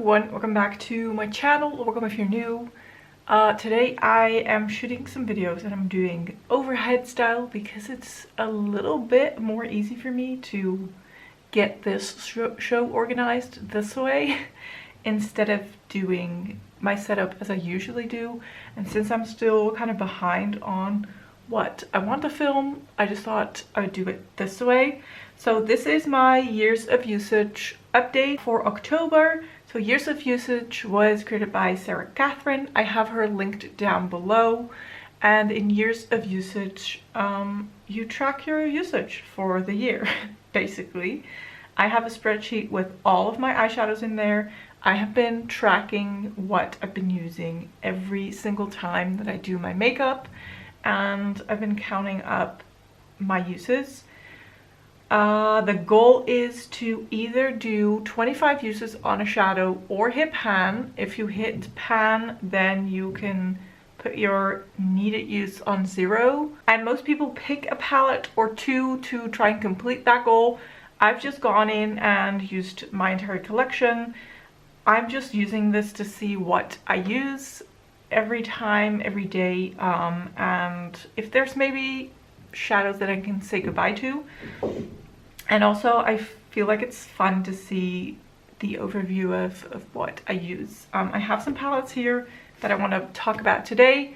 everyone, welcome back to my channel. Welcome if you're new. Today I am shooting some videos and I'm doing overhead style because it's a little bit more easy for me to get this show organized this way instead of doing my setup as I usually do. And since I'm still kind of behind on what I want to film, I just thought I would do it this way. So this is my years of usage update for October. So years of usage was created by Sarah Catherine. I have her linked down below. And in years of usage, you track your usage for the year, basically. I have a spreadsheet with all of my eyeshadows in there. I have been tracking what I've been using every single time that I do my makeup. And I've been counting up my uses. The goal is to either do 25 uses on a shadow or hit pan. If you hit pan, then you can put your needed use on 0. And most people pick a palette or two to try and complete that goal. I've just gone in and used my entire collection. I'm just using this to see what I use every time, every day, and if there's maybe shadows that I can say goodbye to. And also I feel like it's fun to see the overview of what I use. I have some palettes here that I want to talk about today.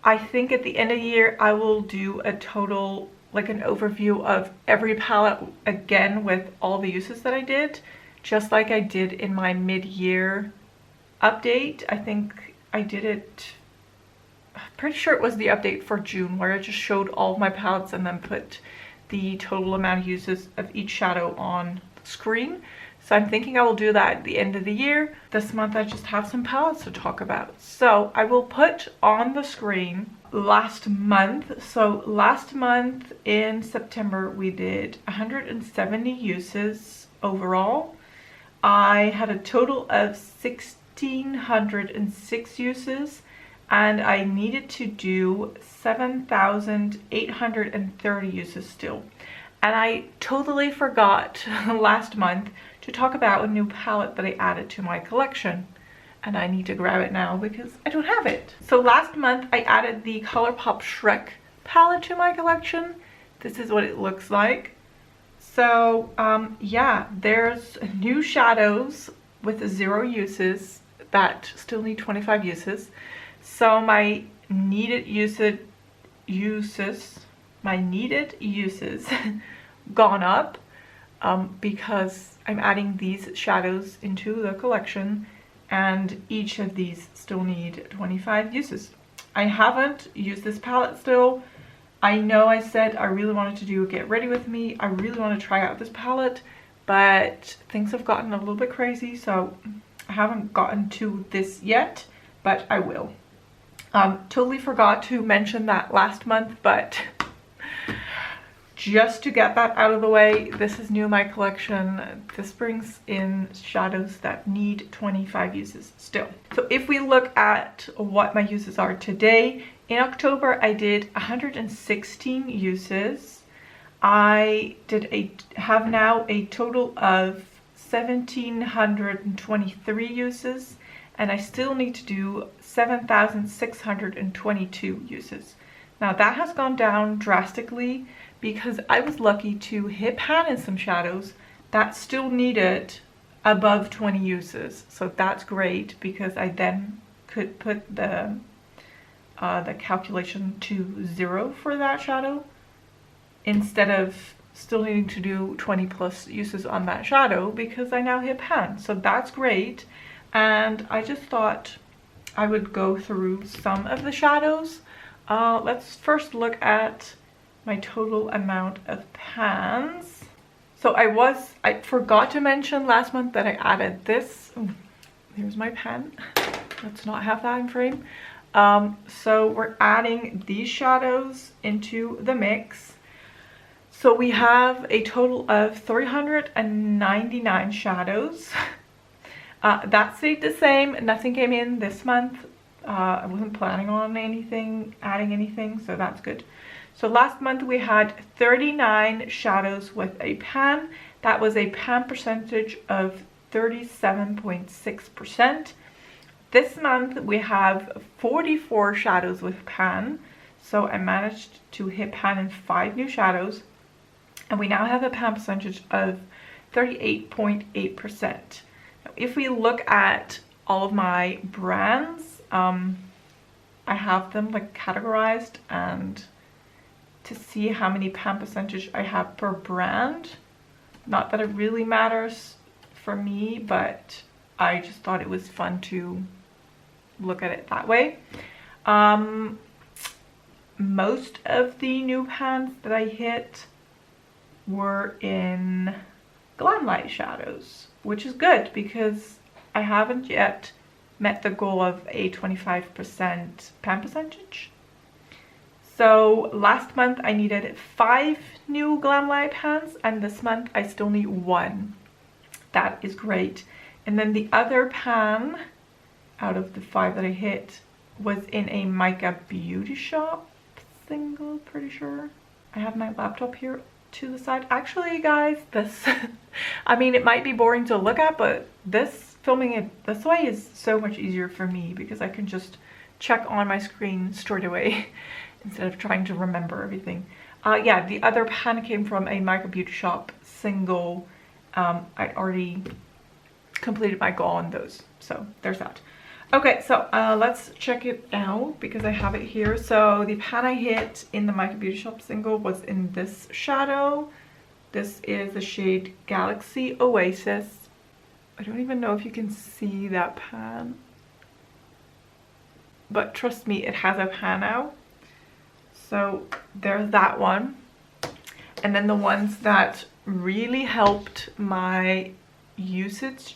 I think at the end of the year I will do a total, like an overview of every palette again with all the uses that I did, just like I did in my mid-year update. I think I did it, I'm pretty sure it was the update for June, where I just showed all of my palettes and then put the total amount of uses of each shadow on the screen. So I'm thinking I will do that at the end of the year. This month I just have some palettes to talk about. So I will put on the screen last month. So last month in September we did 170 uses overall. I had a total of 1,606 uses, and I needed to do 7,830 uses still. And I totally forgot last month to talk about a new palette that I added to my collection. And I need to grab it now because I don't have it. So last month I added the ColourPop Shrek palette to my collection. This is what it looks like. So yeah, there's new shadows with 0 uses that still need 25 uses. So my needed uses gone up because I'm adding these shadows into the collection, and each of these still need 25 uses. I haven't used this palette still. I know I said I really wanted to do a get ready with me. I really want to try out this palette, but things have gotten a little bit crazy, so I haven't gotten to this yet, but I will. Totally forgot to mention that last month, but just to get that out of the way, this is new in my collection. This brings in shadows that need 25 uses still. So if we look at what my uses are today, in October I did 116 uses. I have now a total of 1,723 uses, and I still need to do 7,622 uses. Now that has gone down drastically because I was lucky to hit pan in some shadows that still needed above 20 uses. So that's great because I then could put the calculation to 0 for that shadow instead of still needing to do 20 plus uses on that shadow because I now hit pan. So that's great. And I just thought I would go through some of the shadows. Let's first look at my total amount of pans. So I forgot to mention last month that I added this. Oh, here's my pan. Let's not have that in frame. So we're adding these shadows into the mix. So we have a total of 399 shadows. That stayed the same. Nothing came in this month. I wasn't planning on adding anything, so that's good. So last month we had 39 shadows with a pan. That was a pan percentage of 37.6%. This month we have 44 shadows with pan, so I managed to hit pan in 5 new shadows, and we now have a pan percentage of 38.8%. Now, if we look at all of my brands, I have them like categorized, and to see how many pan percentage I have per brand, not that it really matters for me, but I just thought it was fun to look at it that way. Most of the new pans that I hit were in Glam Light shadows, which is good because I haven't yet met the goal of a 25% pan percentage. So last month I needed 5 new Glam Light pans, and this month I still need 1. That is great. And then the other pan out of the 5 that I hit was in a Mica Beauty Shop single, pretty sure. I have my laptop here to the side. Actually, guys, this, I mean, it might be boring to look at, but this, filming it this way is so much easier for me because I can just check on my screen straight away instead of trying to remember everything. Yeah, the other pan came from a Mica Beauty Shop single. I already completed my goal on those, so there's that. Okay, so let's check it out because I have it here. So the pan I hit in the Mica Beauty Shop single was in this shadow. This is the shade Galaxy Oasis. I don't even know if you can see that pan, but trust me, it has a pan now. So there's that one. And then the ones that really helped my usage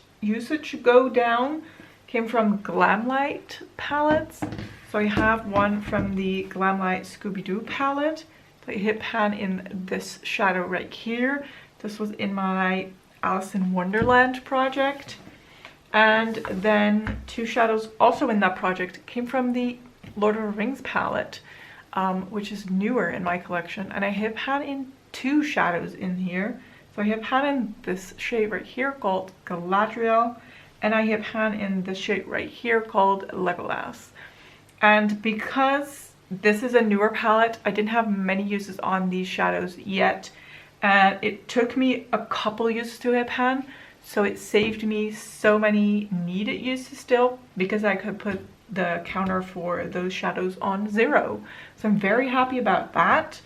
go down came from Glam Light palettes. So I have one from the Glam Light Scooby-Doo palette. So I hit pan in this shadow right here. This was in my Alice in Wonderland project. And then 2 shadows also in that project came from the Lord of the Rings palette, which is newer in my collection. And I hit pan in 2 shadows in here. So I hit pan in this shade right here called Galadriel, and I hit pan in this shade right here called Legolas. And because this is a newer palette, I didn't have many uses on these shadows yet, and it took me a couple uses to hit pan, so it saved me so many needed uses still because I could put the counter for those shadows on 0. So I'm very happy about that.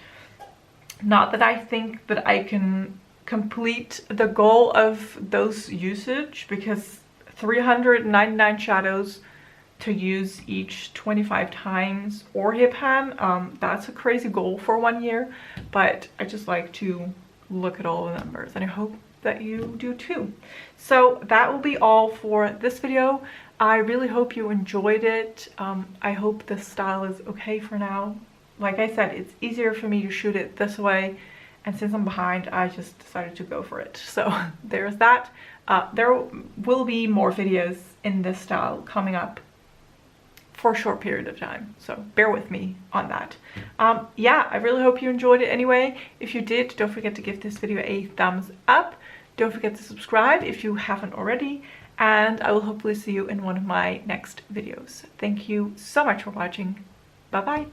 Not that I think that I can complete the goal of those usage, because 399 shadows to use each 25 times or hit pan, that's a crazy goal for 1 year, but I just like to look at all the numbers, and I hope that you do too. So that will be all for this video. I really hope you enjoyed it. I hope this style is okay for now. Like I said, it's easier for me to shoot it this way, and since I'm behind, I just decided to go for it. So there's that. There will be more videos in this style coming up for a short period of time, so bear with me on that. Yeah, I really hope you enjoyed it anyway. If you did, don't forget to give this video a thumbs up. Don't forget to subscribe if you haven't already, and I will hopefully see you in one of my next videos. Thank you so much for watching. Bye bye.